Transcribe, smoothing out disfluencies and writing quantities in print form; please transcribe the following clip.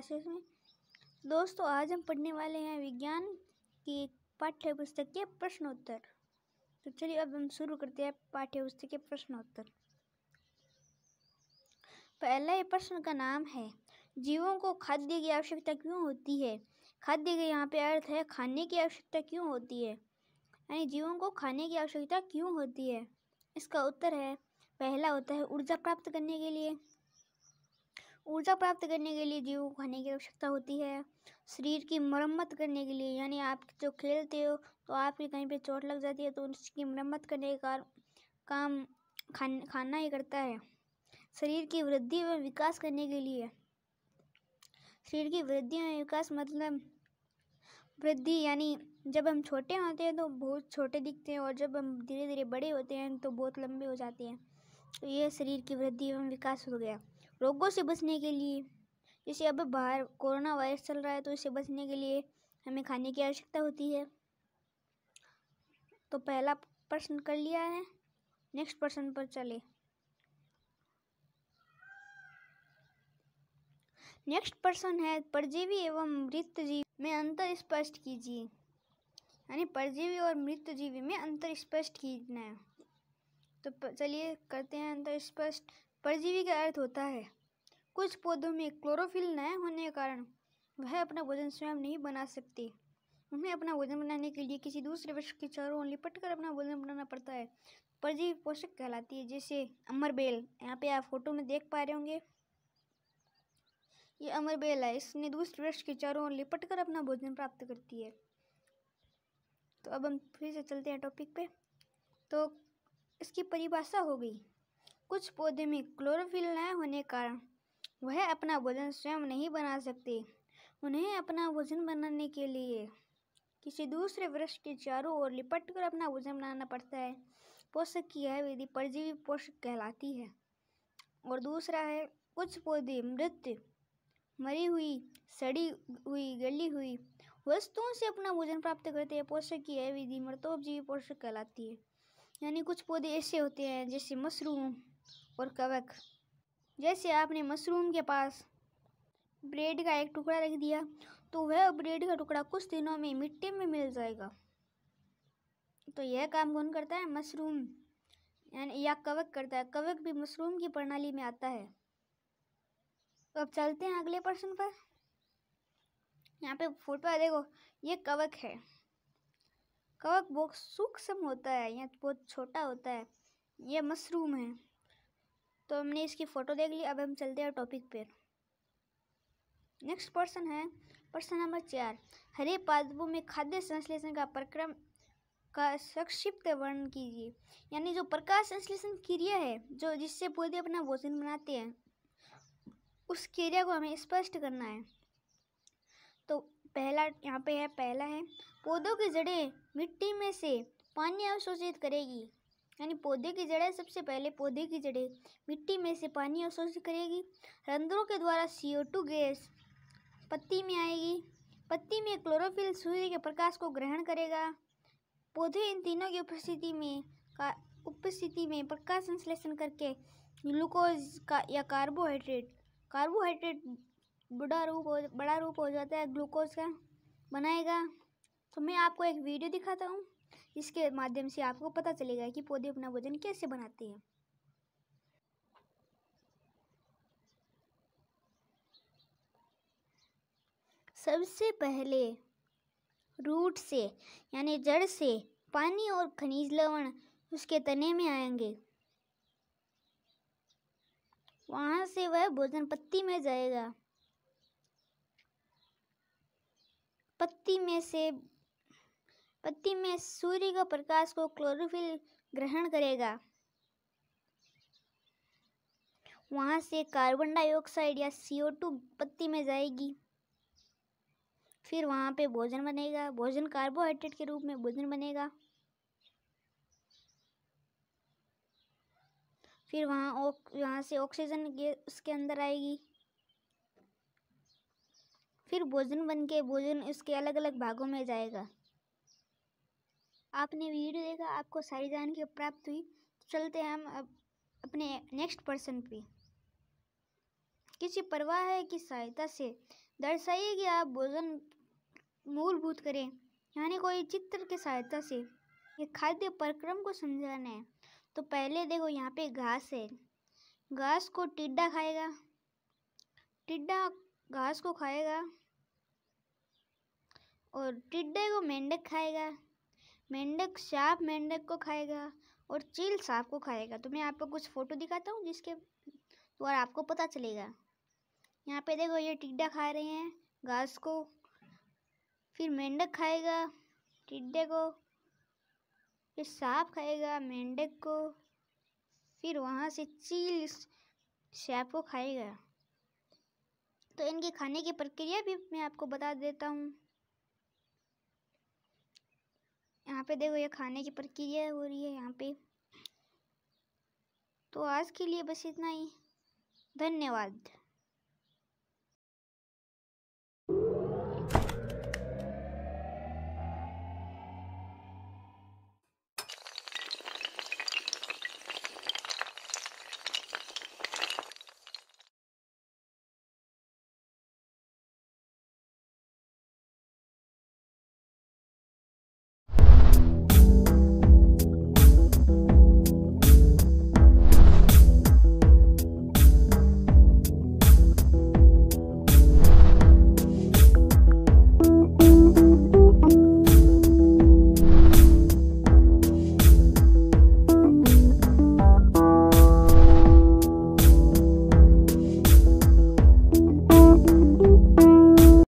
Classes में। दोस्तों, आज हम पढ़ने वाले हैं विज्ञान की पाठ्य पुस्तक के प्रश्नोत्तर। तो चलिए अब हम शुरू करते हैं पाठ्य पुस्तक के प्रश्नोत्तर। पहले प्रश्न का नाम है, जीवों को खाद्य की आवश्यकता क्यों होती है। खाद्य का यहाँ पे अर्थ है खाने की आवश्यकता क्यों होती है, यानी जीवों को खाने की आवश्यकता क्यों होती है। इसका उत्तर है, पहला होता है ऊर्जा प्राप्त करने के लिए। ऊर्जा प्राप्त करने के लिए जीवों को खाने की आवश्यकता होती है। शरीर की मरम्मत करने के लिए, यानी आप जो खेलते हो तो आपकी कहीं पे चोट लग जाती है तो उसकी मरम्मत करने का काम खाना ही करता है। शरीर की वृद्धि व विकास करने के लिए, शरीर की वृद्धि व विकास मतलब वृद्धि यानी जब हम छोटे होते हैं तो बहुत छोटे दिखते हैं और जब हम धीरे धीरे बड़े होते हैं तो बहुत लंबे हो जाते हैं। तो ये शरीर की वृद्धि एवं विकास हो गया। रोगों से बचने के लिए, जैसे अब बाहर कोरोना वायरस चल रहा है तो इससे बचने के लिए हमें खाने की आवश्यकता होती है। तो पहला प्रश्न कर लिया है। नेक्स्ट प्रश्न पर चले। नेक्स्ट प्रश्न है, परजीवी एवं मृत जीव में अंतर स्पष्ट कीजिए। यानी परजीवी और मृत जीवी में अंतर स्पष्ट कीजना है। तो चलिए करते हैं अंतर स्पष्ट। परजीवी का अर्थ होता है कुछ पौधों में क्लोरोफिल न होने के कारण वह अपना भोजन स्वयं नहीं बना सकते। उन्हें अपना भोजन बनाने के लिए किसी दूसरे वृक्ष के चारों ओर लिपट कर अपना भोजन बनाना पड़ता है। परजीवी पोषक कहलाती है। जैसे अमर बेल, यहाँ पे आप फोटो में देख पा रहे होंगे, ये अमर बेल है। इसने दूसरे वृक्ष के चारों ओर लिपट कर अपना भोजन प्राप्त करती है। तो अब हम फिर से चलते हैं टॉपिक पे। तो इसकी परिभाषा हो गई, कुछ पौधे में क्लोरोफिल न होने के कारण वह अपना भोजन स्वयं नहीं बना सकते। उन्हें अपना भोजन बनाने के लिए किसी दूसरे वृक्ष के चारों ओर लिपट कर अपना भोजन बनाना पड़ता है। पोषक की यह विधि परजीवी पोषक कहलाती है। और दूसरा है, कुछ पौधे मृत, मरी हुई, सड़ी हुई, गली हुई वस्तुओं से अपना भोजन प्राप्त करते हैं। पोषक की यह विधि मृतोपजीवी पोषक कहलाती है। यानी कुछ पौधे ऐसे होते हैं जैसे मशरूम और कवक। जैसे आपने मशरूम के पास ब्रेड का एक टुकड़ा रख दिया तो वह ब्रेड का टुकड़ा कुछ दिनों में मिट्टी में मिल जाएगा। तो यह काम कौन करता है, मशरूम यानी या कवक करता है। कवक भी मशरूम की प्रणाली में आता है। तो अब चलते हैं अगले प्रश्न पर। यहाँ पे फोटो है, देखो ये कवक है। कवक बहुत सूक्ष्म होता है, यहाँ बहुत छोटा होता है। ये मशरूम है। तो हमने इसकी फोटो देख ली। अब हम चलते हैं टॉपिक पे। नेक्स्ट प्रश्न है प्रश्न नंबर 4, हरे पादपों में खाद्य संश्लेषण का प्रक्रम का संक्षिप्त वर्णन कीजिए। यानी जो प्रकाश संश्लेषण क्रिया है, जो जिससे पौधे अपना भोजन बनाते हैं, उस क्रिया को हमें स्पष्ट करना है। तो पहला यहाँ पे है, पहला है पौधों की जड़ें मिट्टी में से पानी अवशोषित करेगी। यानी पौधे की जड़ें, सबसे पहले पौधे की जड़ें मिट्टी में से पानी अवशोषित करेगी। रंध्रों के द्वारा CO2 गैस पत्ती में आएगी। पत्ती में क्लोरोफिल सूर्य के प्रकाश को ग्रहण करेगा। पौधे इन तीनों की उपस्थिति में प्रकाश संश्लेषण करके ग्लूकोज का या कार्बोहाइड्रेट बड़ा रूप हो जाता है ग्लूकोज का बनाएगा। तो मैं आपको एक वीडियो दिखाता हूँ, इसके माध्यम से आपको पता चलेगा कि पौधे अपना भोजन कैसे बनाते हैं। सबसे पहले रूट से यानी जड़ से पानी और खनिज लवण उसके तने में आएंगे। वहां से वह भोजन पत्ती में जाएगा। पत्ती में सूर्य का प्रकाश को क्लोरोफिल ग्रहण करेगा। वहां से कार्बन डाइऑक्साइड या CO2 पत्ती में जाएगी। फिर वहां पे भोजन बनेगा। भोजन कार्बोहाइड्रेट के रूप में भोजन बनेगा। फिर वहां से ऑक्सीजन उसके अंदर आएगी। फिर भोजन बनके भोजन उसके अलग अलग भागों में जाएगा। आपने वीडियो देखा, आपको सारी जानकारी प्राप्त हुई। चलते हैं हम अब अपने नेक्स्ट प्रश्न पे। किसी प्रवाह की सहायता से दर्शाइए कि आप भोजन मूलभूत करें, यानी कोई चित्र की सहायता से ये खाद्य प्रक्रम को समझाना है। तो पहले देखो यहाँ पे घास है, घास को टिड्डा खाएगा, टिड्डा घास को खाएगा, और टिड्डे को मेंढक खाएगा, मेंढक सांप मेंढक को खाएगा, और चील सांप को खाएगा। तो मैं आपको कुछ फोटो दिखाता हूँ जिसके द्वारा आपको पता चलेगा। यहाँ पे देखो ये टिड्डा खा रहे हैं घास को, फिर मेंढक खाएगा टिड्डे को, फिर सांप खाएगा मेंढक को, फिर वहाँ से चील सांप को खाएगा। तो इनके खाने की प्रक्रिया भी मैं आपको बता देता हूँ। यहाँ पे देखो ये खाने की प्रक्रिया हो रही है यहाँ पे। तो आज के लिए बस इतना ही, धन्यवाद।